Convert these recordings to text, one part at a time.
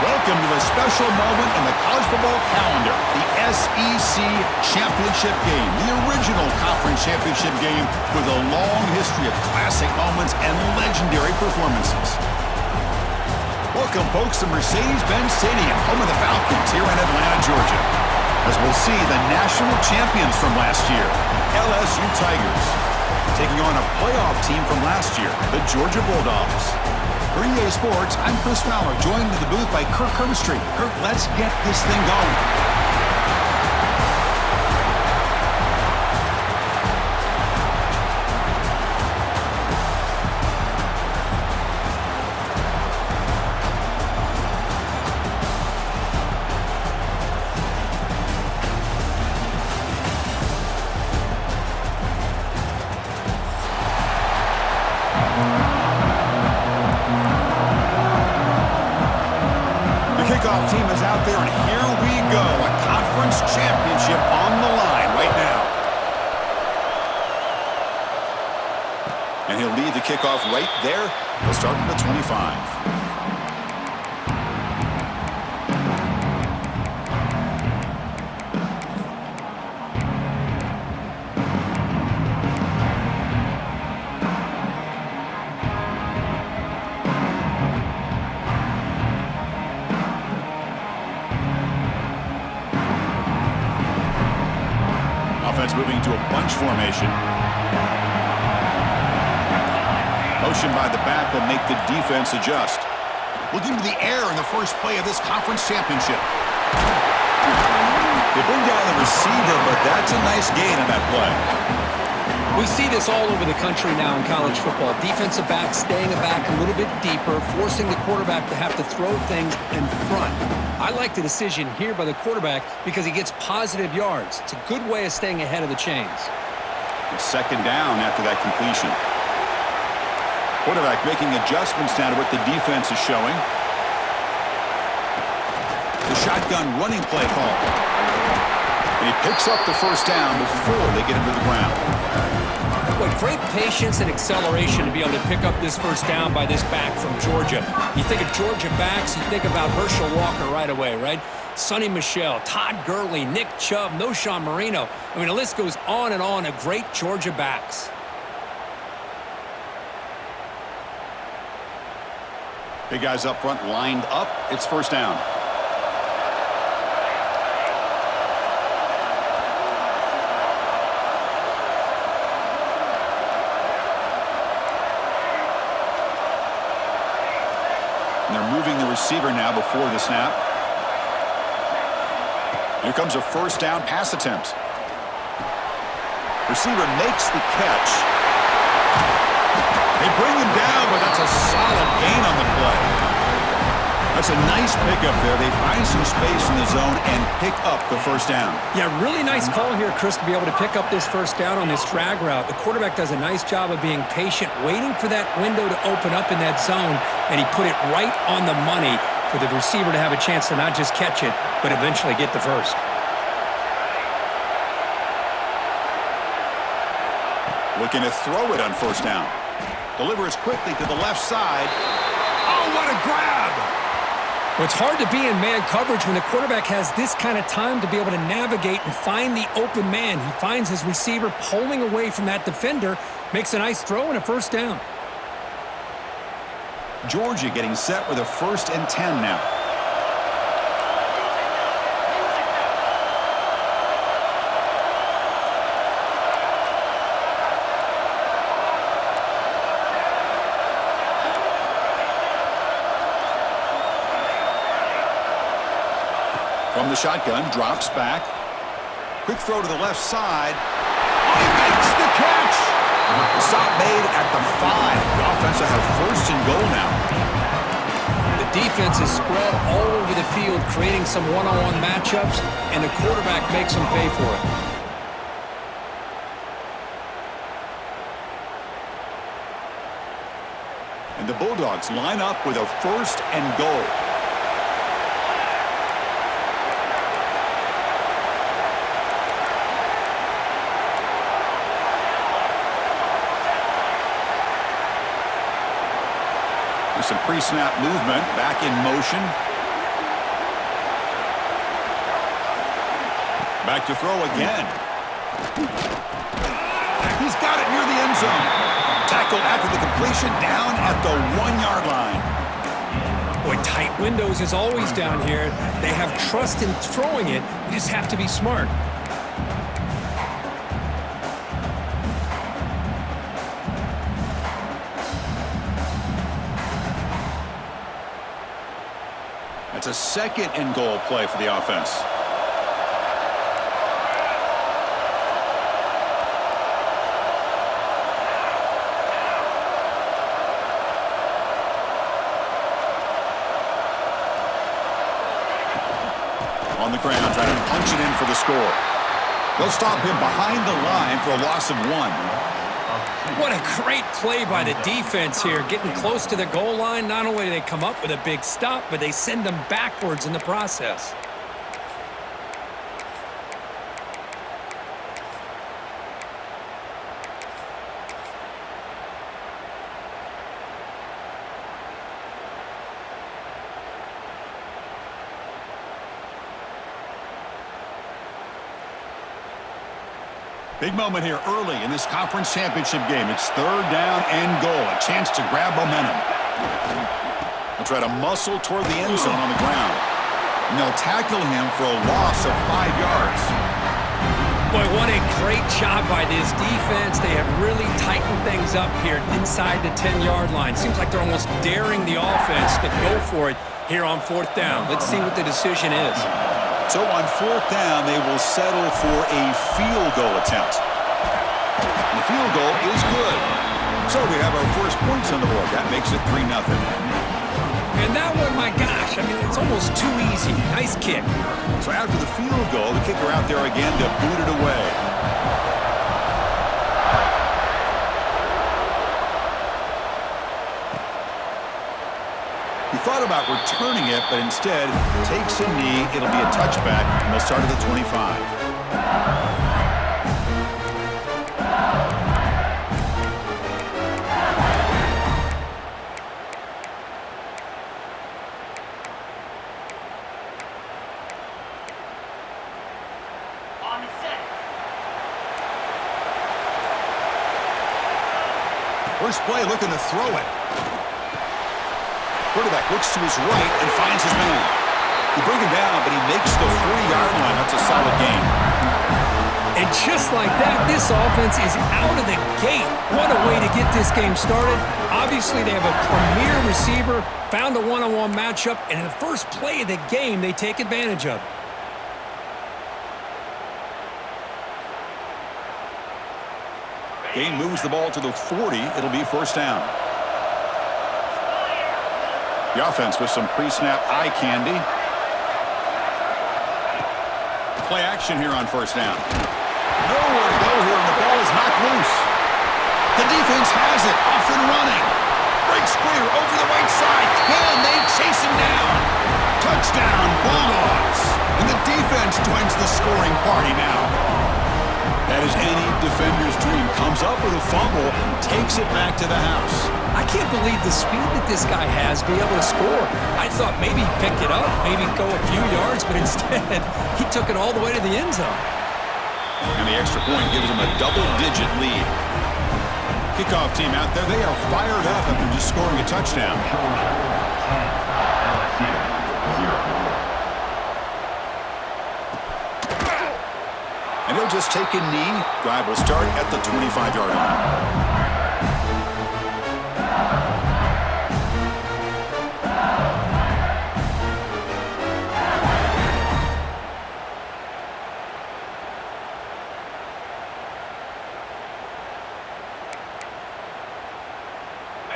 Welcome to a special moment in the college football calendar, the SEC Championship Game, the original conference championship game with a long history of classic moments and legendary performances. Welcome, folks, to Mercedes-Benz Stadium, home of the Falcons here in Atlanta, Georgia, as we'll see the national champions from last year, LSU Tigers, taking on a playoff team from last year, the Georgia Bulldogs. For EA Sports, I'm Chris Fowler, joined in the booth by Kirk Herbstreit. Kirk, let's get this thing going. Kickoff team is out there, and here we go. A conference championship on the line right now. And he'll lead the kickoff right there. He'll start from the 25. Offense moving to a bunch formation. Motion by the back will make the defense adjust. Looking to the air in the first play of this conference championship. They bring down the receiver, but that's a nice gain on that play. We see this all over the country now in college football. Defensive backs staying back a little bit deeper, forcing the quarterback to have to throw things in front. I like the decision here by the quarterback because he gets positive yards. It's a good way of staying ahead of the chains. Second down after that completion. Quarterback making adjustments now to what the defense is showing. The shotgun running play call. And he picks up the first down before they get him to the ground. Boy, great patience and acceleration to be able to pick up this first down by this back from Georgia. You think of Georgia backs, you think about Herschel Walker right away, right? Sonny Michel, Todd Gurley, Nick Chubb, Noshawn Marino. I mean, the list goes on and on of great Georgia backs. Big guys up front lined up. It's first down. And they're moving the receiver now before the snap. Here comes a first down pass attempt. Receiver makes the catch. They bring him down, but that's a solid gain on the play. That's a nice pickup there. They find some space in the zone and pick up the first down. Yeah, really nice call here, Chris, to be able to pick up this first down on this drag route. The quarterback does a nice job of being patient, waiting for that window to open up in that zone, and he put it right on the money for the receiver to have a chance to not just catch it, but eventually get the first. Looking to throw it on first down. Delivers quickly to the left side. Oh, what a grab! Well, it's hard to be in man coverage when the quarterback has this kind of time to be able to navigate and find the open man. He finds his receiver pulling away from that defender, makes a nice throw and a first down. Georgia getting set with a 1st and 10 now. From the shotgun, drops back. Quick throw to the left side. Oh, he makes the catch! Stop made at the 5. The offense will have 1st and goal now. The defense is spread all over the field, creating some one-on-one matchups, and the quarterback makes them pay for it. And the Bulldogs line up with a 1st and goal. Some pre-snap movement, back in motion. Back to throw again. He's got it near the end zone. Tackle after the completion down at the 1-yard line. Boy, tight windows is always down here. They have trust in throwing it. You just have to be smart. It's a second and goal play for the offense. On the ground, trying to punch it in for the score. They'll stop him behind the line for a loss of 1. What a great play by the defense here. Getting close to the goal line, not only do they come up with a big stop, but they send them backwards in the process. Big moment here early in this conference championship game. It's 3rd down and goal. A chance to grab momentum. They'll try to muscle toward the end zone on the ground. And they'll tackle him for a loss of 5 yards. Boy, what a great job by this defense. They have really tightened things up here inside the 10-yard line. Seems like they're almost daring the offense to go for it here on 4th down. Let's see what the decision is. So on 4th down, they will settle for a field goal attempt. And the field goal is good. So we have our first points on the board. That makes it 3-0. And that one, my gosh, I mean, it's almost too easy. Nice kick. So after the field goal, the kicker out there again to boot it away. He thought about returning it, but instead takes a knee. It'll be a touchback, and they'll start at the 25. First play, looking to throw it. Quarterback looks to his right and finds his man. He brings him down, but he makes the 3-yard line. That's a solid gain. And just like that, this offense is out of the gate. What a way to get this game started. Obviously, they have a premier receiver, found a one-on-one matchup, and in the first play of the game, they take advantage of it. Gain moves the ball to the 40. It'll be 1st down. The offense with some pre-snap eye candy. Play action here on 1st down. Nowhere to go here, and the ball is knocked loose. The defense has it, off and running. Breaks clear over the right side. Can they chase him down? Touchdown, Bulldogs. And the defense joins the scoring party now. That is any defender's dream. Comes up with a fumble, takes it back to the house. I can't believe the speed that this guy has to be able to score. I thought maybe he'd pick it up, maybe go a few yards, but instead he took it all the way to the end zone. And the extra point gives them a double-digit lead. Kickoff team out there, they are fired up after just scoring a touchdown. And he'll just take a knee. Drive will start at the 25-yard line.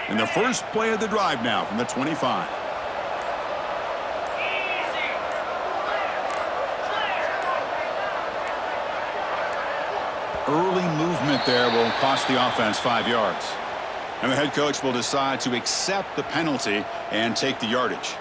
And the first play of the drive now from the 25. Early movement there will cost the offense 5 yards. And the head coach will decide to accept the penalty and take the yardage.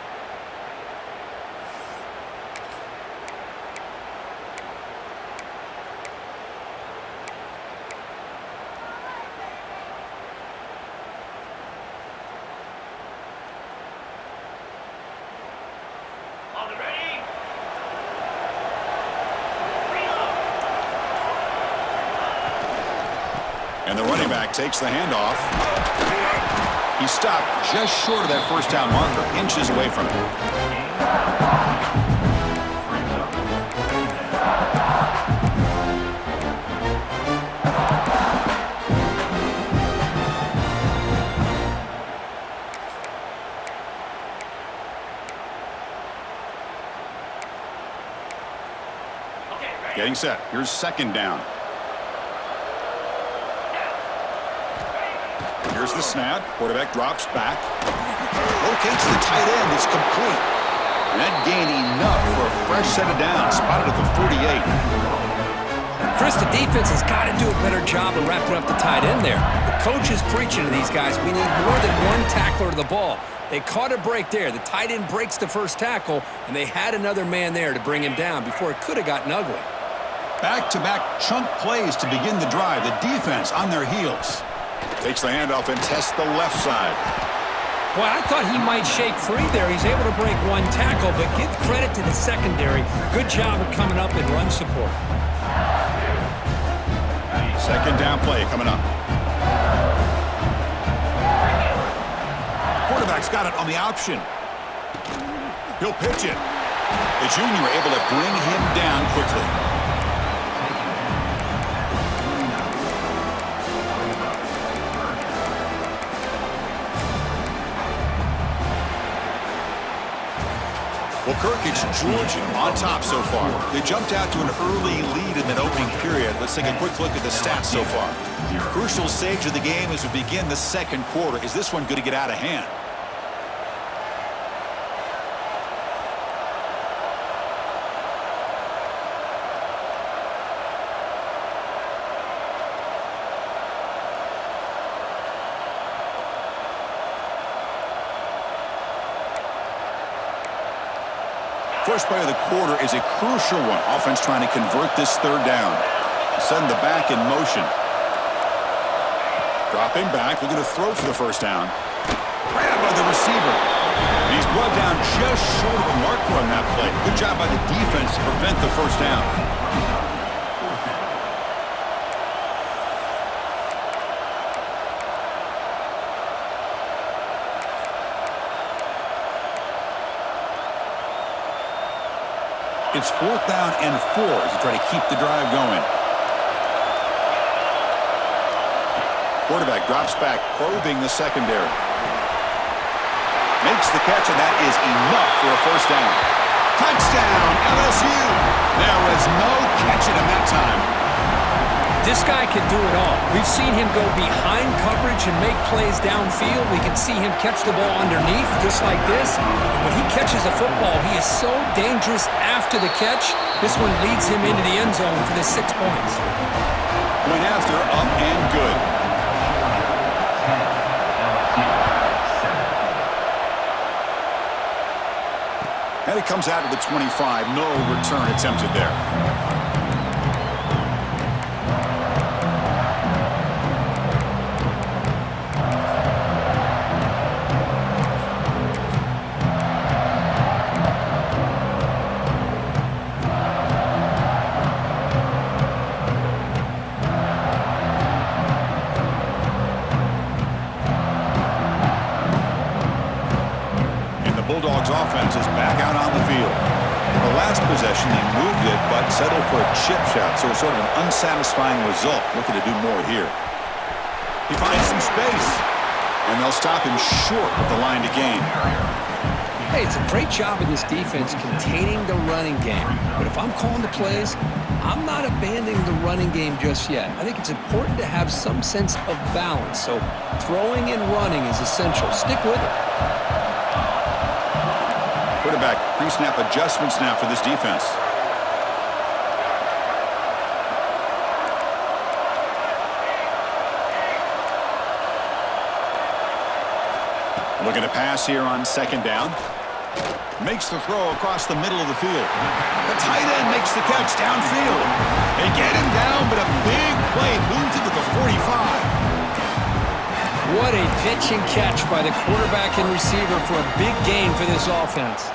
And the running back takes the handoff. He stopped just short of that first down marker, inches away from it. Getting set. Here's second down. Here's the snap. Quarterback drops back. Locates the tight end. It's complete. And that gained enough for a fresh set of downs. Spotted at the 48. Chris, the defense has got to do a better job of wrapping up the tight end there. The coach is preaching to these guys. We need more than one tackler to the ball. They caught a break there. The tight end breaks the first tackle, and they had another man there to bring him down before it could have gotten ugly. Back-to-back chunk plays to begin the drive. The defense on their heels. Takes the handoff and tests the left side. Well, I thought he might shake free there. He's able to break one tackle, but give credit to the secondary. Good job of coming up in run support. Second down play coming up. Quarterback's got it on the option. He'll pitch it. The junior able to bring him down quickly. Well, Kirk, it's Georgia on top so far. They jumped out to an early lead in that opening period. Let's take a quick look at the stats so far. Crucial stage of the game as we begin the second quarter. Is this one going to get out of hand? First play of the quarter is a crucial one. Offense trying to convert this third down. Send the back in motion. Dropping back, looking to throw for the first down. Grabbed by the receiver. And he's brought down just short of the marker on that play. Good job by the defense to prevent the first down. It's fourth down and 4 as they try to keep the drive going. Quarterback drops back, probing the secondary. Makes the catch, and that is enough for a first down. Touchdown, LSU! There was no catching him that time. This guy can do it all. We've seen him go behind coverage and make plays downfield. We can see him catch the ball underneath just like this. And when he catches a football, he is so dangerous after the catch. This one leads him into the end zone for the 6 points. Went after, up and good. And it comes out to the 25. No return attempted there. Bulldogs offense is back out on the field. The last possession, they moved it, but settled for a chip shot, so it's sort of an unsatisfying result. Looking to do more here. He finds some space, and they'll stop him short of the line to gain. Hey, it's a great job of this defense containing the running game. But if I'm calling the plays, I'm not abandoning the running game just yet. I think it's important to have some sense of balance. So throwing and running is essential. Stick with it. Quarterback pre-snap adjustments now for this defense. Looking to pass here on second down. Makes the throw across the middle of the field. The tight end makes the catch downfield. They get him down, but a big play moves it to the 45. What a pitch and catch by the quarterback and receiver for a big gain for this offense.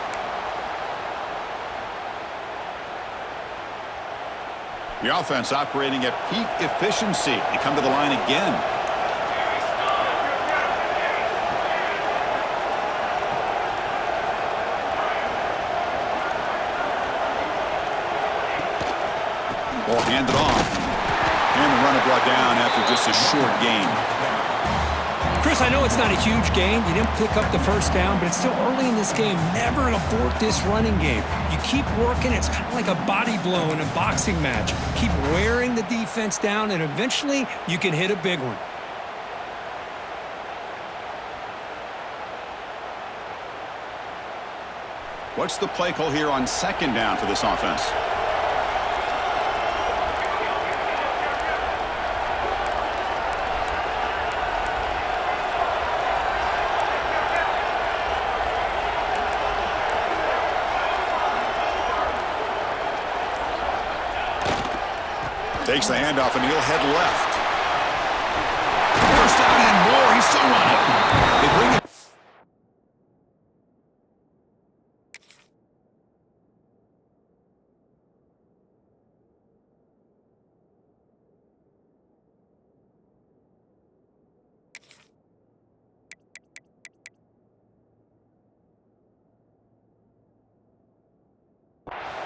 The offense operating at peak efficiency. They come to the line again. Ball handed off. And the runner brought down after just a short gain. Chris, I know it's not a huge gain. You didn't pick up the first down, but it's still early in this game. Never abort this running game. You keep working. It's kind of like a body blow in a boxing match. Keep wearing the defense down, and eventually you can hit a big one. What's the play call here on second down for this offense? Takes the handoff, and he'll head left. First down and more. He's still running. They bring it.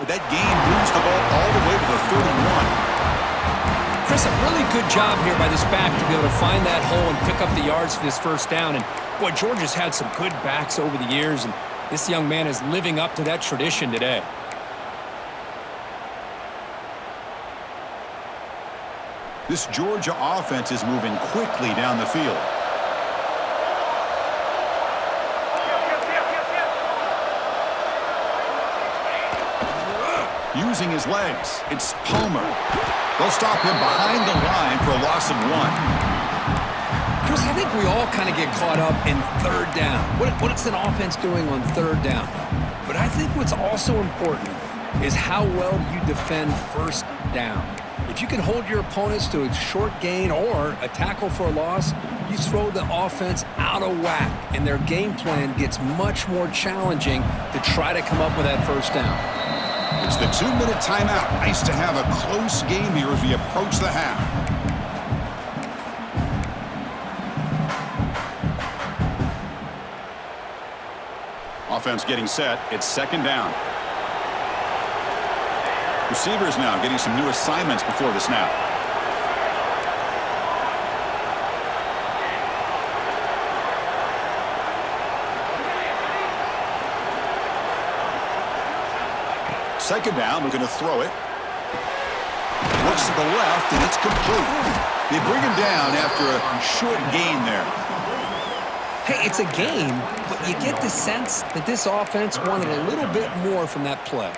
That gain moves the ball all the way to the 31. Chris, a really good job here by this back to be able to find that hole and pick up the yards for this first down. And, boy, Georgia's had some good backs over the years, and this young man is living up to that tradition today. This Georgia offense is moving quickly down the field. Using his legs, it's Palmer. They'll stop him behind the line for a loss of 1. Chris, I think we all kind of get caught up in third down. What's an offense doing on third down? But I think what's also important is how well you defend first down. If you can hold your opponents to a short gain or a tackle for a loss, you throw the offense out of whack, and their game plan gets much more challenging to try to come up with that first down. It's the 2-minute timeout. Nice to have a close game here as we approach the half. Offense getting set. It's second down. Receivers now getting some new assignments before the snap. Second down, we're going to throw it. Looks to the left, and it's complete. They bring him down after a short gain there. Hey, it's a game, but you get the sense that this offense wanted a little bit more from that play.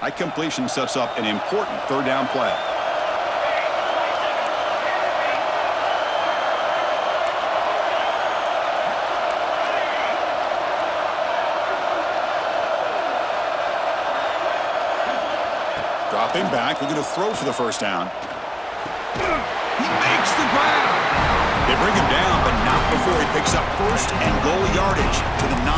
That completion sets up an important third down play. Dropping back, we're going to throw for the first down. He makes the grab. They bring him down, but not before he picks up first and goal yardage to the 9.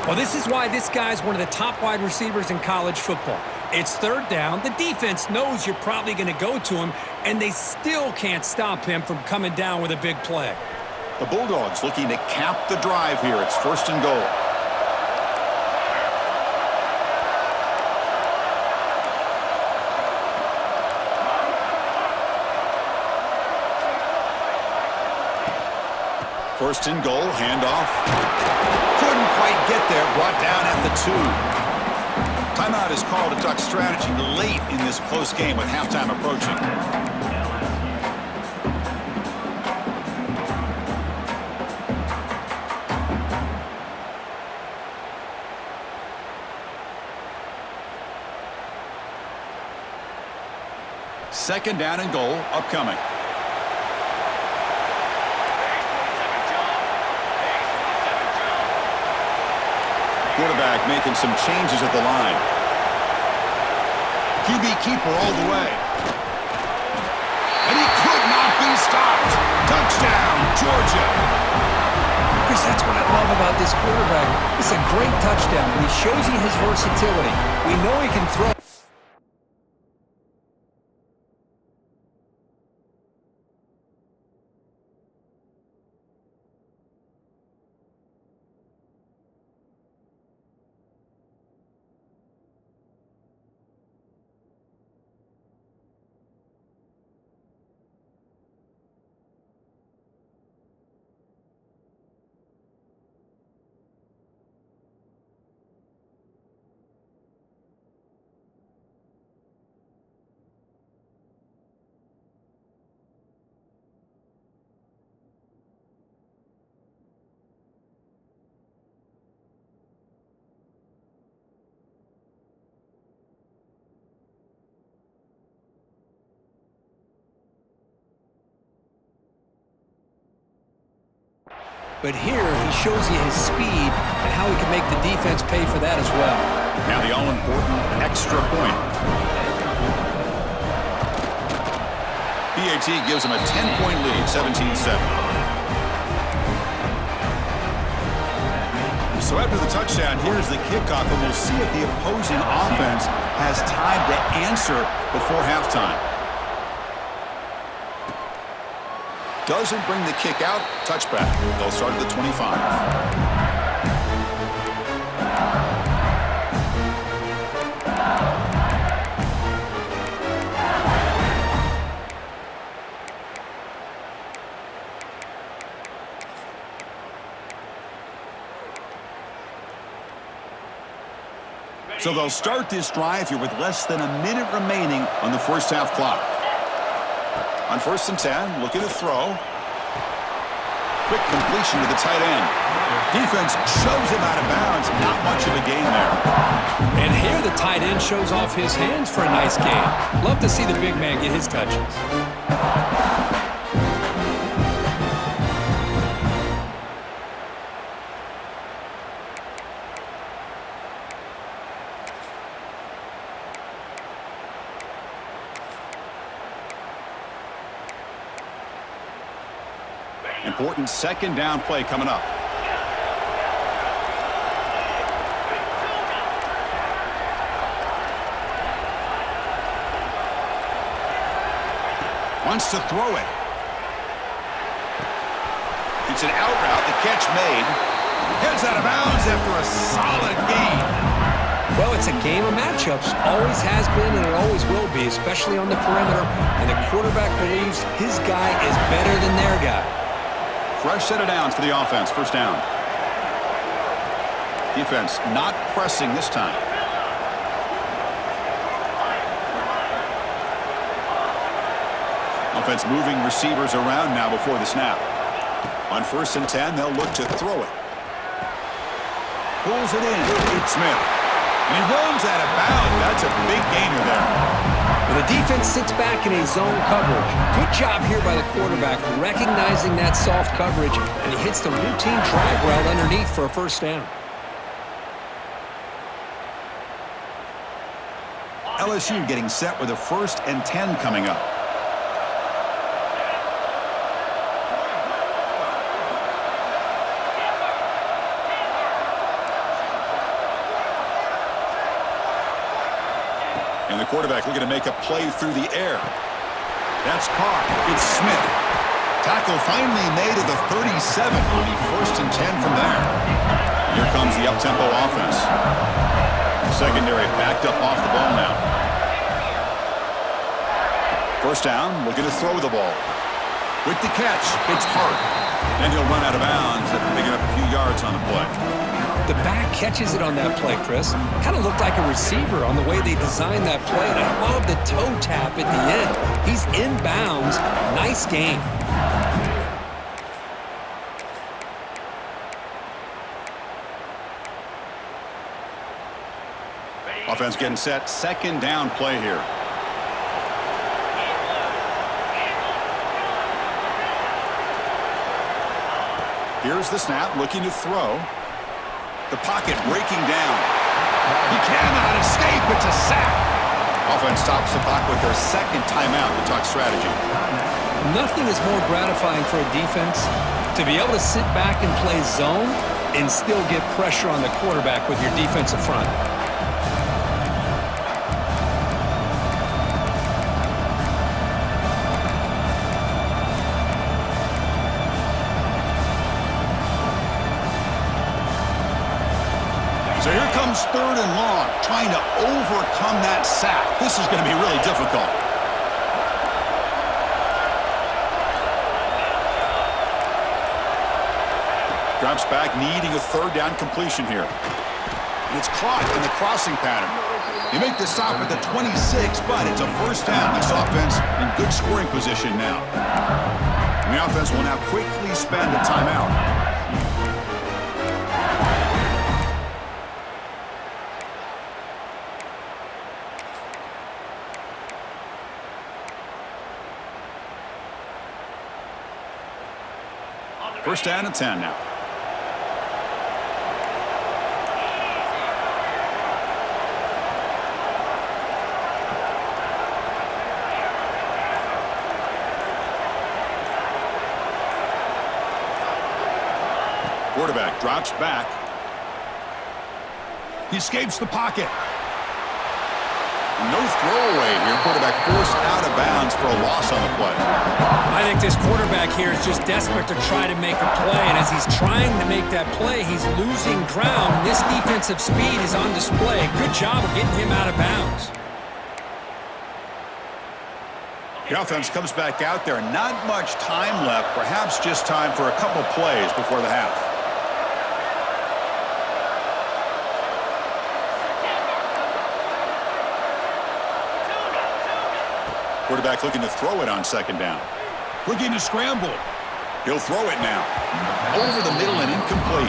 Well, this is why this guy's one of the top wide receivers in college football. It's third down. The defense knows you're probably going to go to him, and they still can't stop him from coming down with a big play. The Bulldogs looking to cap the drive here. It's first and goal. First and goal, handoff. Couldn't quite get there, brought down at the 2. Timeout is called to talk strategy late in this close game with halftime approaching. Second down and goal upcoming. quarterback making some changes at the line. QB keeper all the way. And he could not be stopped. Touchdown, Georgia. Chris, that's what I love about this quarterback. It's a great touchdown. He shows you his versatility. We know he can throw. But here, he shows you his speed and how he can make the defense pay for that as well. Now the all-important extra point. PAT gives him a 10-point lead, 17-7. So after the touchdown, here's the kickoff, and we'll see if the opposing offense has time to answer before halftime. Doesn't bring the kick out. Touchback. They'll start at the 25. So they'll start this drive here with less than a minute remaining on the first half clock. On 1st and 10, looking to throw. Quick completion to the tight end. Defense shoves him out of bounds. Not much of a gain there. And here the tight end shows off his hands for a nice gain. Love to see the big man get his touches. Important second down play coming up. Wants to throw it. It's an out route. The catch made. Heads out of bounds after a solid gain. Well, it's a game of matchups. Always has been and it always will be, especially on the perimeter. And the quarterback believes his guy is better than their guy. Fresh set of downs for the offense. First down. Defense not pressing this time. Offense moving receivers around now before the snap. On 1st and 10, they'll look to throw it. Pulls it in. It's Smith. And he runs out of bounds. That's a big gainer there. The defense sits back in a zone coverage. Good job here by the quarterback, recognizing that soft coverage, and he hits the routine drag route underneath for a first down. LSU getting set with a 1st and 10 coming up. And the quarterback looking to make a play through the air. That's Carr. It's Smith. Tackle finally made at the 37. On the 1st and 10 from there. Here comes the up-tempo offense. Secondary backed up off the ball now. First down, looking to throw the ball. With the catch, it's Hart. Then he'll run out of bounds after picking up a few yards on the play. The back catches it on that play, Chris. Kind of looked like a receiver on the way they designed that play, and I love the toe tap at the end. He's in bounds. Nice game. Offense getting set. Second down play here. Here's the snap, looking to throw. The pocket breaking down. He cannot escape. It's a sack. Offense stops the clock with their second timeout to talk strategy. Nothing is more gratifying for a defense to be able to sit back and play zone and still get pressure on the quarterback with your defensive front. So here comes 3rd and long, trying to overcome that sack. This is going to be really difficult. Drops back, needing a 3rd down completion here. And it's caught in the crossing pattern. You make the stop at the 26, but it's a 1st down. This offense in good scoring position now. And the offense will now quickly spend a timeout. First down and 10 now. Quarterback drops back. He escapes the pocket. No throwaway here. Quarterback forced out of bounds for a loss on the play. I think this quarterback here is just desperate to try to make a play, and as he's trying to make that play, he's losing ground. This defensive speed is on display. Good job of getting him out of bounds. The offense comes back out there. Not much time left. Perhaps just time for a couple plays before the half. Quarterback looking to throw it on 2nd down. Looking to scramble. He'll throw it now. Over the middle and incomplete.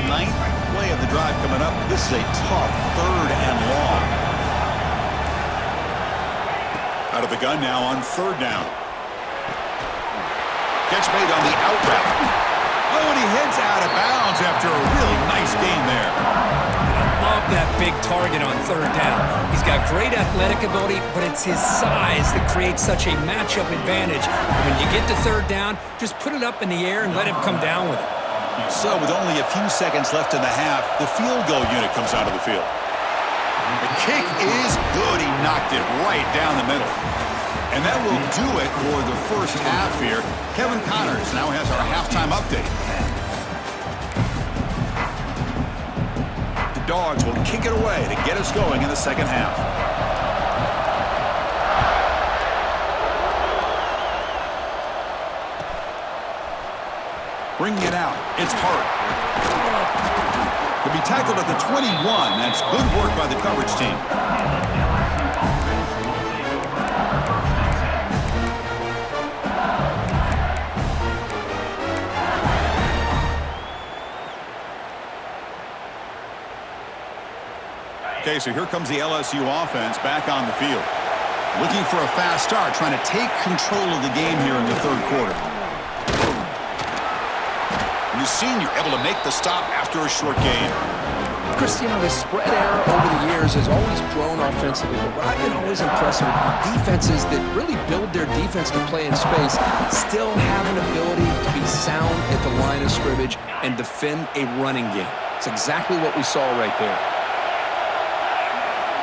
Ninth play of the drive coming up. This is a tough 3rd and long. Out of the gun now on 3rd down. Catch made on the out route. Oh, and he heads out of bounds after a really nice gain there. I love that big target on 3rd down. He's got great athletic ability, but it's his size that creates such a matchup advantage. When you get to 3rd down, just put it up in the air and let him come down with it. So with only a few seconds left in the half, the field goal unit comes out of the field. The kick is good. He knocked it right down the middle. And that will do it for the first half here. Kevin Connors now has our halftime update. The Dogs will kick it away to get us going in the second half. Bringing it out. It's Hart. To be tackled at the 21. That's good work by the coverage team. Okay, so here comes the LSU offense back on the field. Looking for a fast start, trying to take control of the game here in the 3rd quarter. The senior able to make the stop after a short gain. Christian, the spread error over the years has always grown offensively, but what I've been always impressed with defenses that really build their defense to play in space still have an ability to be sound at the line of scrimmage and defend a running game. It's exactly what we saw right there.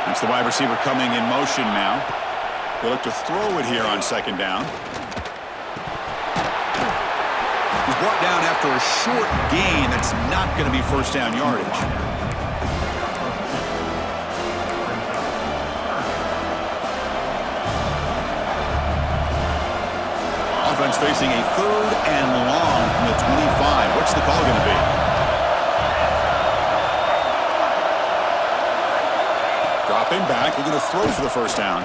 It's the wide receiver coming in motion now. They look to throw it here on 2nd down. He's brought down after a short gain. That's not going to be 1st down yardage. Offense facing a 3rd and long from the 25. What's the call going to be? Dropping back. We're going to throw for the 1st down.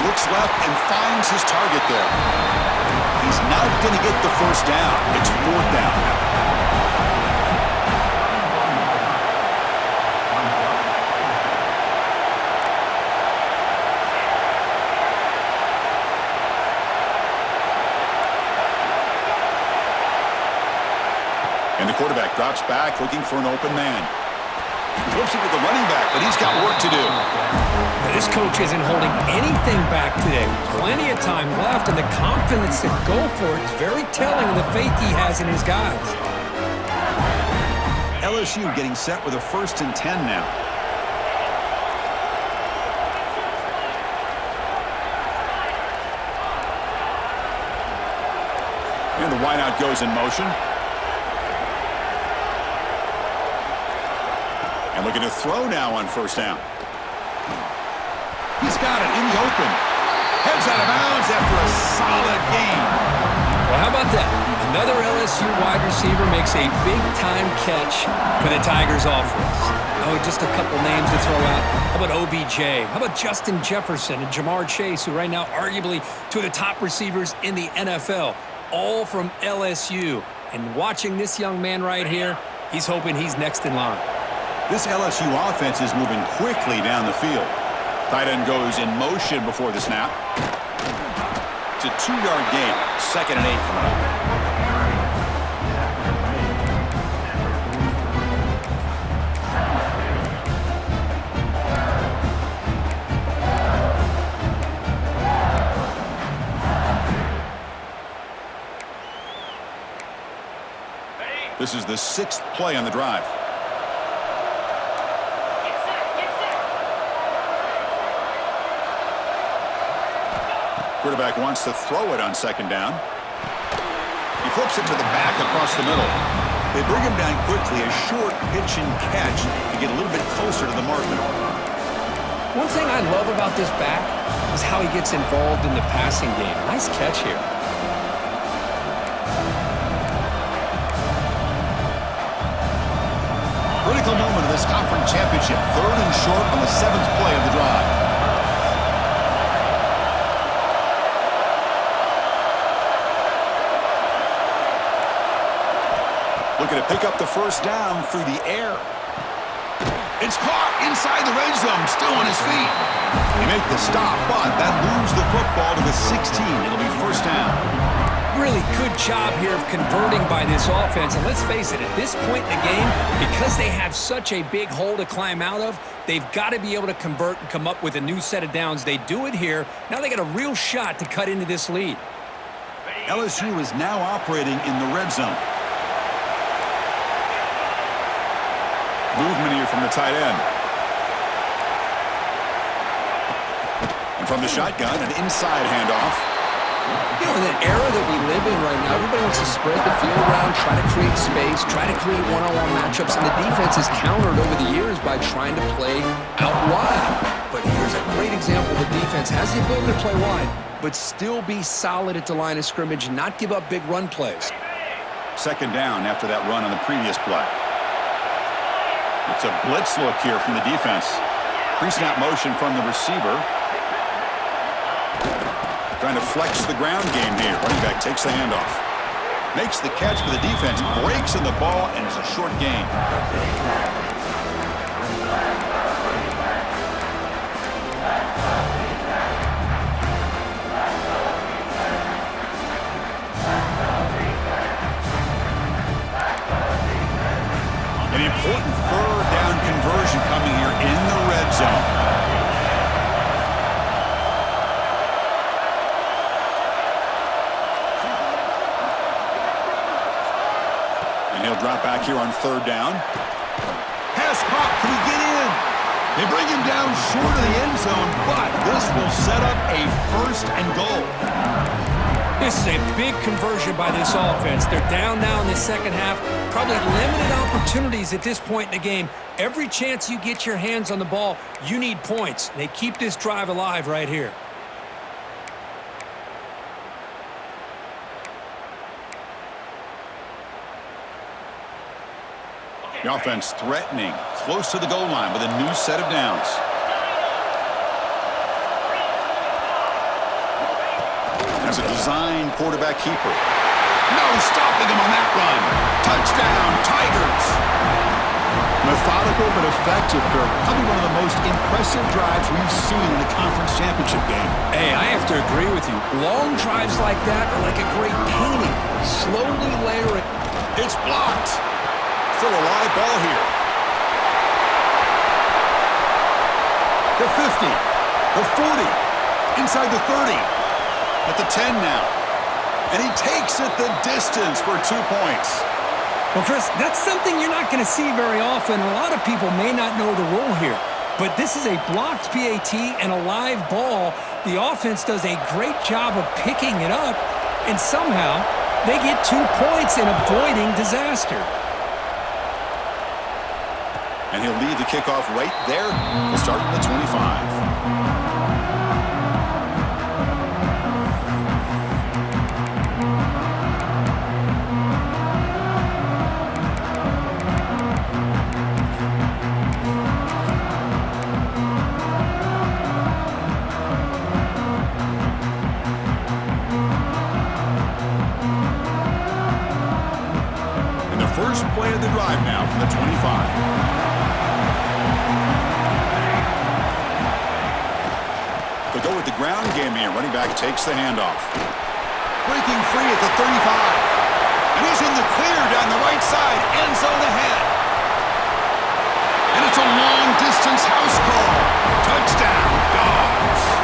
Looks left and finds his target there. He's not going to get the first down. It's fourth down now. And the quarterback drops back, looking for an open man. Flips it to the running back, but he's got work to do. Now, this coach isn't holding anything back today. Plenty of time left, and the confidence to go for it is very telling of the faith he has in his guys. LSU getting set with a 1st and 10 now. And the wideout goes in motion. And looking to throw now on 1st down. He's got it in the open. Heads out of bounds after a solid gain. Well, how about that? Another LSU wide receiver makes a big-time catch for the Tigers offense. Oh, just a couple names to throw out. How about OBJ? How about Justin Jefferson and Jamar Chase, who right now arguably two of the top receivers in the NFL, all from LSU. And watching this young man right here, he's hoping he's next in line. This LSU offense is moving quickly down the field. Tight end goes in motion before the snap. It's a 2-yard gain. 2nd and 8 coming up. This is the 6th play on the drive. Quarterback wants to throw it on 2nd down. He flips it to the back across the middle. They bring him down quickly, a short pitch and catch to get a little bit closer to the marker. One thing I love about this back is how he gets involved in the passing game. Nice catch here. Critical moment of this conference championship. 3rd and short on the 7th play of the drive. Looking to pick up the 1st down through the air. It's caught inside the red zone, still on his feet. They make the stop, but that moves the football to the 16. It'll be 1st down. Really good job here of converting by this offense. And let's face it, at this point in the game, because they have such a big hole to climb out of, they've got to be able to convert and come up with a new set of downs. They do it here. Now they got a real shot to cut into this lead. LSU is now operating in the red zone. Movement here from the tight end. And from the shotgun, an inside handoff. You know, in the era that we live in right now, everybody wants to spread the field around, try to create space, try to create one-on-one matchups, and the defense has countered over the years by trying to play out wide. But here's a great example. The defense has the ability to play wide, but still be solid at the line of scrimmage and not give up big run plays. 2nd down after that run on the previous play. It's a blitz look here from the defense. Pre-snap motion from the receiver. Trying to flex the ground game here. Running back takes the handoff. Makes the catch, but the defense breaks in the ball, and it's a short gain. An important 3rd down conversion coming here in the red zone. And he'll drop back here on 3rd down. Pass caught. Can he get in? They bring him down short of the end zone, but this will set up a 1st and goal. This is a big conversion by this offense. They're down now in the 2nd half. Probably limited opportunities at this point in the game. Every chance you get your hands on the ball, you need points. They keep this drive alive right here. The offense threatening, close to the goal line with a new set of downs. And a is a designed quarterback keeper. No stopping him on that run. Touchdown, Tigers. Methodical but effective, Kirk. Probably one of the most impressive drives we've seen in a conference championship game. Hey, I have to agree with you. Long drives like that are like a great painting. Slowly layer it. It's blocked. Still a live ball here. The 50. The 40. Inside the 30. At the 10 now. And he takes it the distance for 2 points. Well, Chris, that's something you're not going to see very often. A lot of people may not know the rule here. But this is a blocked PAT and a live ball. The offense does a great job of picking it up. And somehow, they get 2 points in avoiding disaster. And he'll lead the kickoff right there. We'll start from the 25. First play of the drive now from the 25. They go with the ground game here. Running back takes the handoff. Breaking free at the 35. And he's in the clear down the right side. End zone ahead. And it's a long-distance house call. Touchdown, Dogs.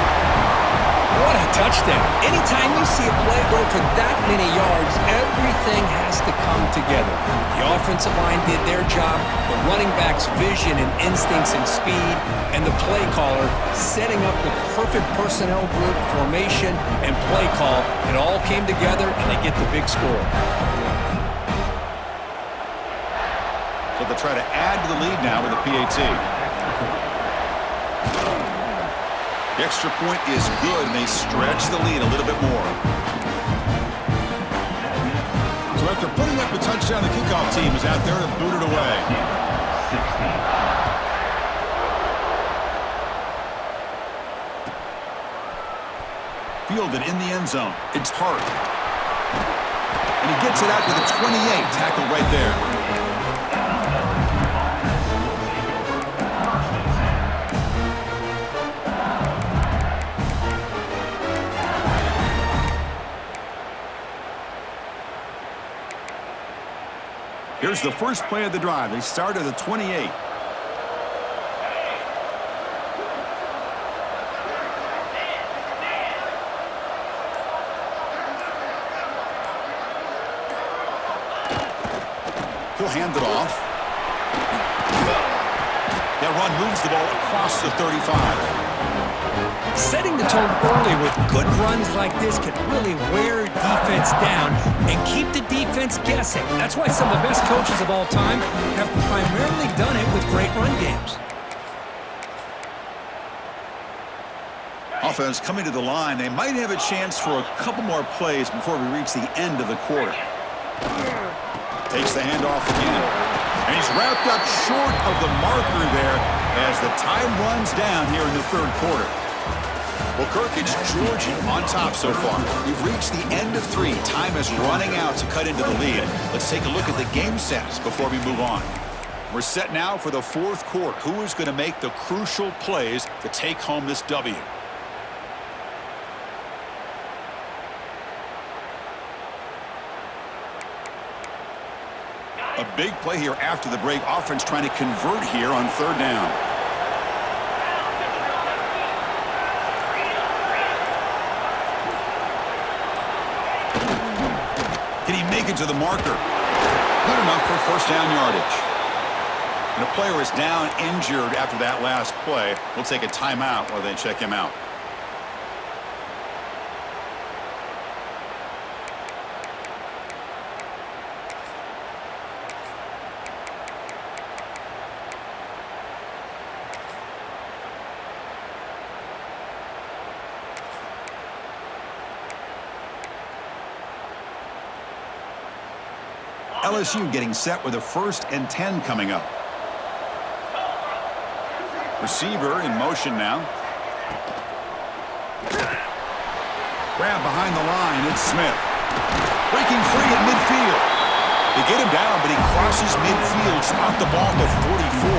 What a touchdown. Anytime you see a play go for that many yards, everything has to come together. The offensive line did their job, the running back's vision and instincts and speed, and the play caller setting up the perfect personnel group, formation, and play call. It all came together, and they get the big score. So they'll try to add to the lead now with a PAT. The extra point is good, and they stretch the lead a little bit more. So after putting up the touchdown, the kickoff team is out there to boot it away. Fielded in the end zone. It's Hart. And he gets it out to the 28. Tackle right there. Here's the first play of the drive. They start at the 28. He'll hand it off. That run moves the ball across the 35. Setting the tone early with good runs like this can really wear defense down and keep the defense guessing. That's why some of the best coaches of all time have primarily done it with great run games. Offense coming to the line. They might have a chance for a couple more plays before we reach the end of the quarter. Takes the handoff again. And he's wrapped up short of the marker there as the time runs down here in the third quarter. Well, Kirk, it's Georgia on top so far. We've reached the end of 3. Time is running out to cut into the lead. Let's take a look at the game sets before we move on. We're set now for the fourth quarter. Who is going to make the crucial plays to take home this W? A big play here after the break. Offense trying to convert here on third down. Can he make it to the marker? Good enough for first down yardage. And a player is down injured after that last play. We'll take a timeout while they check him out. LSU getting set with a 1st and 10 coming up. Receiver in motion now. Grab behind the line, it's Smith. Breaking free at midfield. They get him down, but he crosses midfield, spot the ball to 44.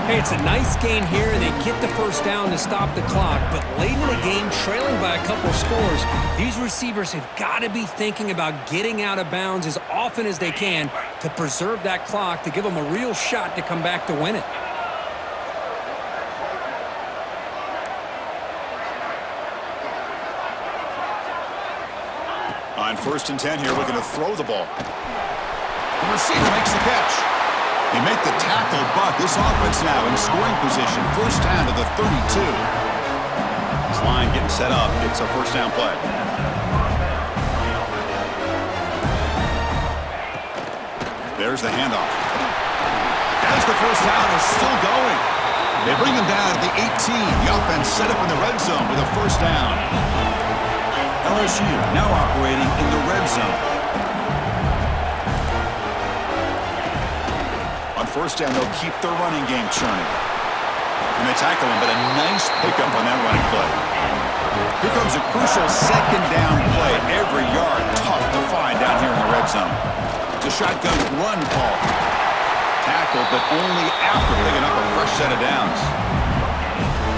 Hey, it's a nice gain here. They get the first down to stop the clock, but late in the game, trailing by a couple of scores, these receivers have got to be thinking about getting out of bounds as often as they can to preserve that clock, to give them a real shot to come back to win it. On 1st and 10 here, looking to throw the ball. The receiver makes the catch. They make the tackle, but this offense now in scoring position. First down to the 32. This line getting set up. It's a first down play. There's the handoff. As the first down is still going. They bring him down at the 18. The offense set up in the red zone with a first down. LSU now operating in the red zone. On first down, they'll keep their running game churning. And they tackle him, but a nice pickup on that running play. Here comes a crucial second down play. Every yard tough to find down here in the red zone. It's a shotgun run call. Tackled, but only after picking up a fresh set of downs.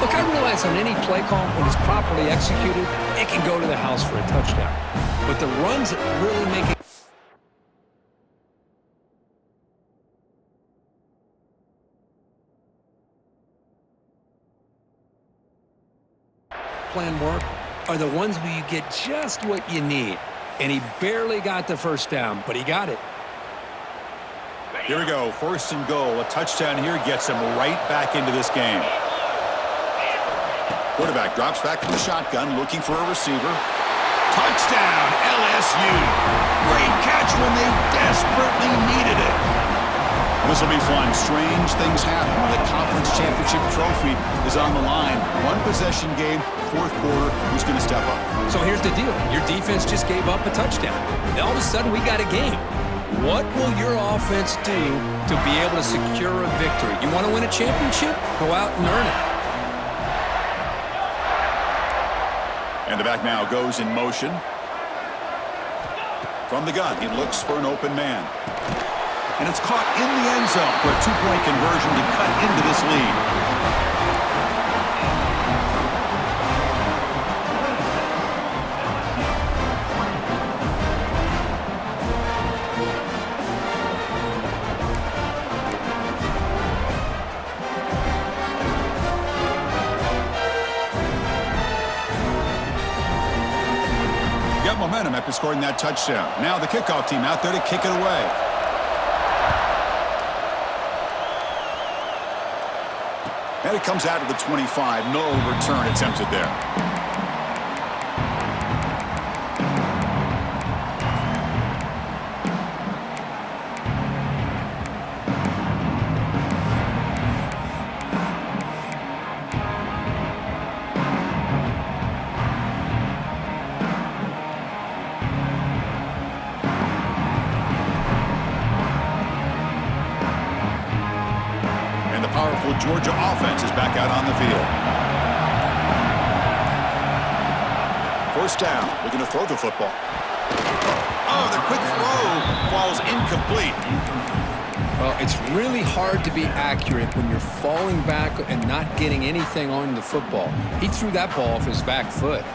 Look, I realize on any play call, when it's properly executed, it can go to the house for a touchdown. But the runs that really make it plan work are the ones where you get just what you need. And he barely got the first down, but he got it. Here we go, 1st and goal. A touchdown here gets him right back into this game. Quarterback drops back from the shotgun, looking for a receiver. Touchdown, LSU. Great catch when they desperately needed it. This will be fun. Strange things happen when the conference championship trophy is on the line. One possession game, 4th quarter. Who's going to step up? So here's the deal. Your defense just gave up a touchdown. Now all of a sudden we got a game. What will your offense do to be able to secure a victory? You want to win a championship? Go out and earn it. And the back now goes in motion. From the gun, he looks for an open man. And it's caught in the end zone for a 2-point conversion to cut into this lead. Got momentum after scoring that touchdown. Now the kickoff team out there to kick it away. And it comes out to the 25. No return attempted there. Georgia offense is back out on the field. First down, looking to throw the football. Oh, the quick throw falls incomplete. Well, it's really hard to be accurate when you're falling back and not getting anything on the football. He threw that ball off his back foot.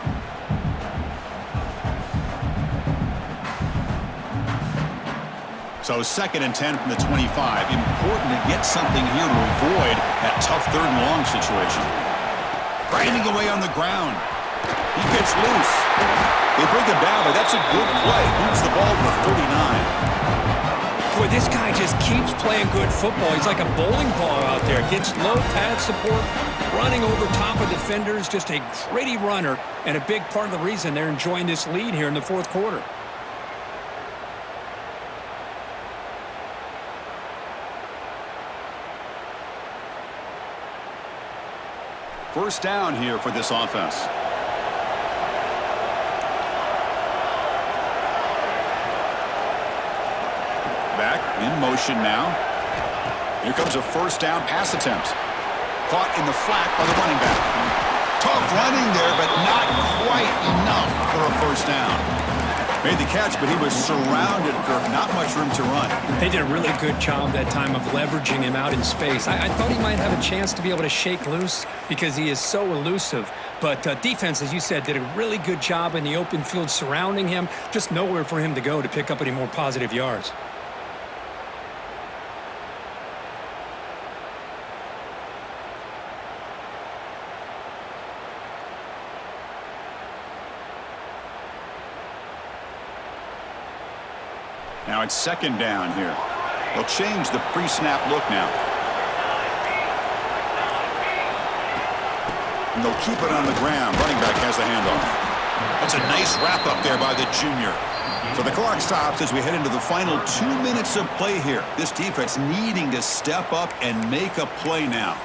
So 2nd and 10 from the 25. Important to get something here to avoid that tough 3rd and long situation. Grinding away on the ground. He gets loose. They bring him down, but that's a good play. Moves the ball to the 39. Boy, this guy just keeps playing good football. He's like a bowling ball out there. Gets low pad support, running over top of defenders. Just a gritty runner, and a big part of the reason they're enjoying this lead here in the 4th quarter. First down here for this offense. Back in motion now. Here comes a first down pass attempt. Caught in the flat by the running back. Tough running there, but not quite quite enough for a first down. Made the catch, but he was surrounded, Kirk. Not much room to run. They did a really good job that time of leveraging him out in space. I thought he might have a chance to be able to shake loose because he is so elusive. But defense, as you said, did a really good job in the open field surrounding him. Just nowhere for him to go to pick up any more positive yards. Now it's second down here. They'll change the pre-snap look now. And they'll keep it on the ground. Running back has the handoff. That's a nice wrap up there by the junior. So the clock stops as we head into the final 2 minutes of play here. This defense needing to step up and make a play now.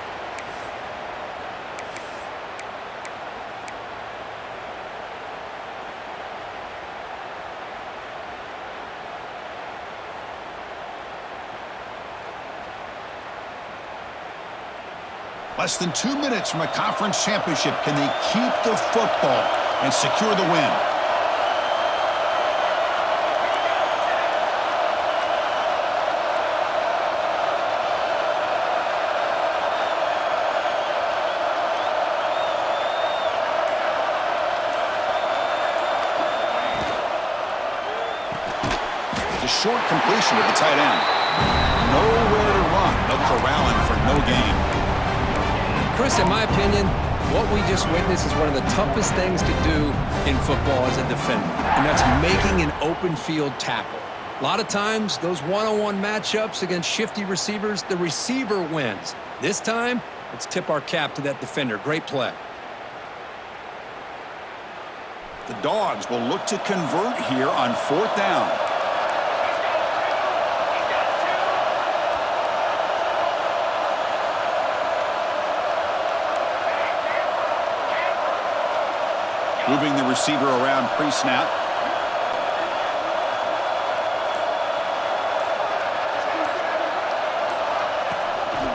Less than 2 minutes from a conference championship. Can they keep the football and secure the win? It's a short completion to the tight end. Nowhere to run. They'll corral him for no gain. Chris, in my opinion, what we just witnessed is one of the toughest things to do in football as a defender, and that's making an open field tackle. A lot of times, those one-on-one matchups against shifty receivers, the receiver wins. This time, let's tip our cap to that defender. Great play. The Dogs will look to convert here on fourth down. Moving the receiver around pre-snap.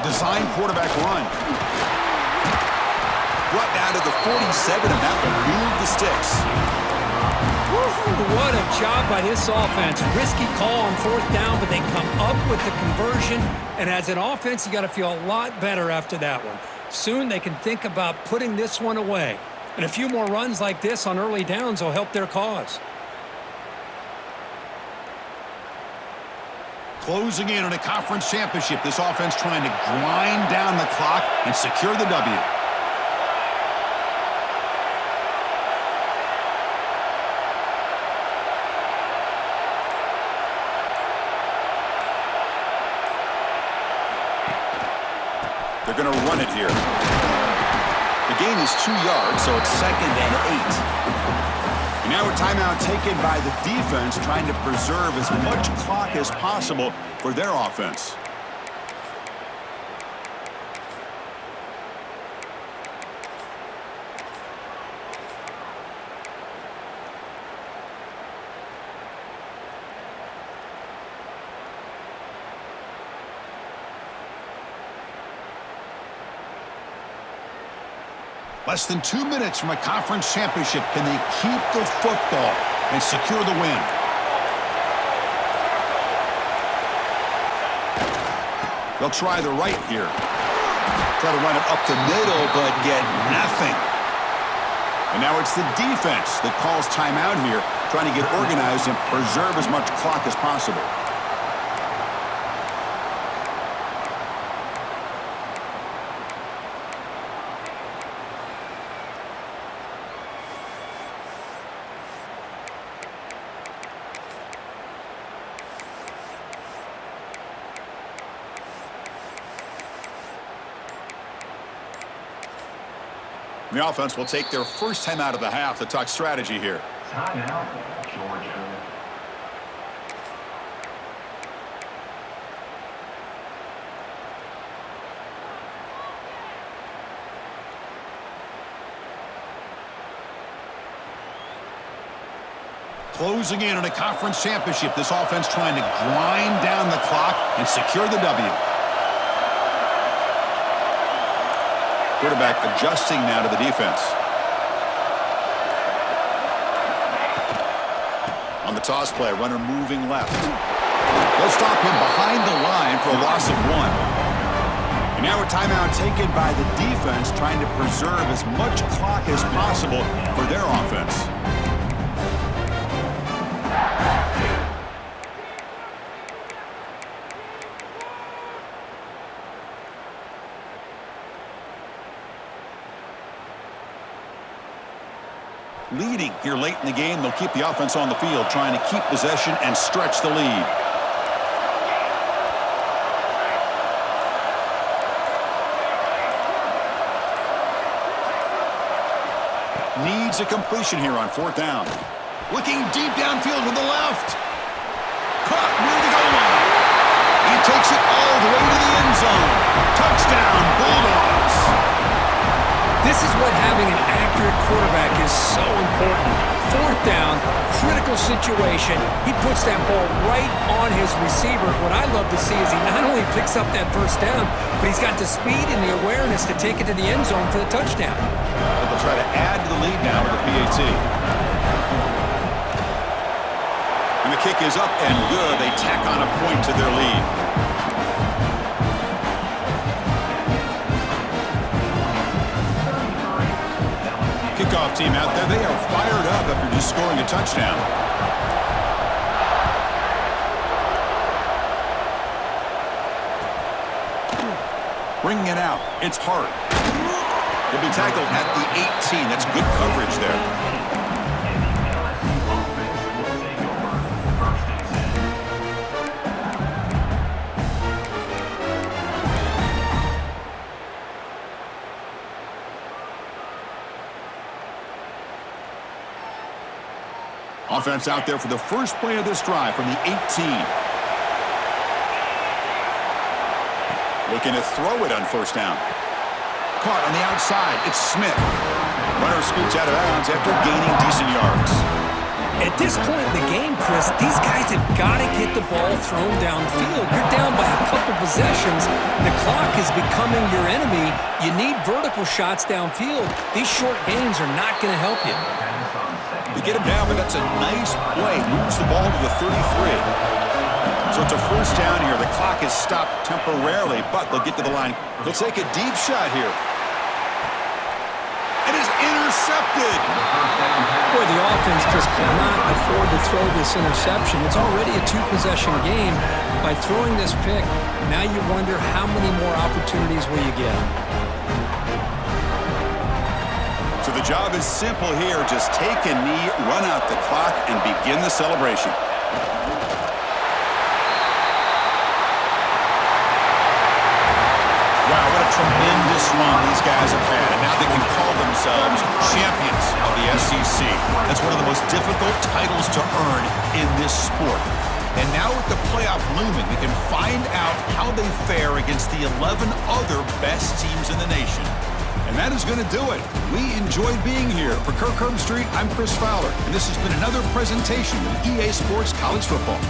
Design quarterback run. Brought down to the 47, and that will move the sticks. Woo-hoo, what a job by this offense. Risky call on fourth down, but they come up with the conversion. And as an offense, you got to feel a lot better after that one. Soon they can think about putting this one away. And a few more runs like this on early downs will help their cause. Closing in on a conference championship. This offense trying to grind down the clock and secure the W. They're going to run it here. The gain is 2 yards, so it's 2nd and 8. And now a timeout taken by the defense, trying to preserve as much clock as possible for their offense. Less than 2 minutes from a conference championship. Can they keep the football and secure the win? They'll try the right here. Try to run it up the middle, but get nothing. And now it's the defense that calls timeout here, trying to get organized and preserve as much clock as possible. The offense will take their first time out of the half to talk strategy here. Timeout, Georgia. Closing in on a conference championship. This offense trying to grind down the clock and secure the W. Quarterback adjusting now to the defense. On the toss play, runner moving left. They'll stop him behind the line for a loss of 1. And now a timeout taken by the defense, trying to preserve as much clock as possible for their offense. Leading here late in the game, they'll keep the offense on the field, trying to keep possession and stretch the lead. Needs a completion here on 4th down. Looking deep downfield to the left. Caught near the goal line. He takes it all the way to the end zone. Touchdown, Bulldogs. This is what having an accurate quarterback is so important. 4th down, critical situation. He puts that ball right on his receiver. What I love to see is he not only picks up that first down, but he's got the speed and the awareness to take it to the end zone for the touchdown. They'll try to add to the lead now with the PAT. And the kick is up and good. They tack on a point to their lead. Kickoff team out there. They are fired up after just scoring a touchdown. Bringing it out. It's Hart. He'll be tackled at the 18. That's good coverage there. Offense out there for the first play of this drive from the 18. Looking to throw it on 1st down. Caught on the outside. It's Smith. Runner scoots out of bounds after gaining decent yards. At this point in the game, Chris, these guys have got to get the ball thrown downfield. You're down by a couple possessions. The clock is becoming your enemy. You need vertical shots downfield. These short gains are not going to help you. They get him down, but that's a nice play. Moves the ball to the 33. So it's a 1st down here. The clock is stopped temporarily, but they'll get to the line. They'll take a deep shot here. It is intercepted. Boy, the offense just cannot afford to throw this interception. It's already a 2-possession game. By throwing this pick, now you wonder how many more opportunities will you get. So the job is simple here. Just take a knee, run out the clock, and begin the celebration. Wow, what a tremendous run these guys have had. And now they can call themselves champions of the SEC. That's one of the most difficult titles to earn in this sport. And now with the playoff looming, we can find out how they fare against the 11 other best teams in the nation. And that is going to do it. We enjoyed being here. For Kirk Herbstreit, I'm Chris Fowler, and this has been another presentation of EA Sports College Football.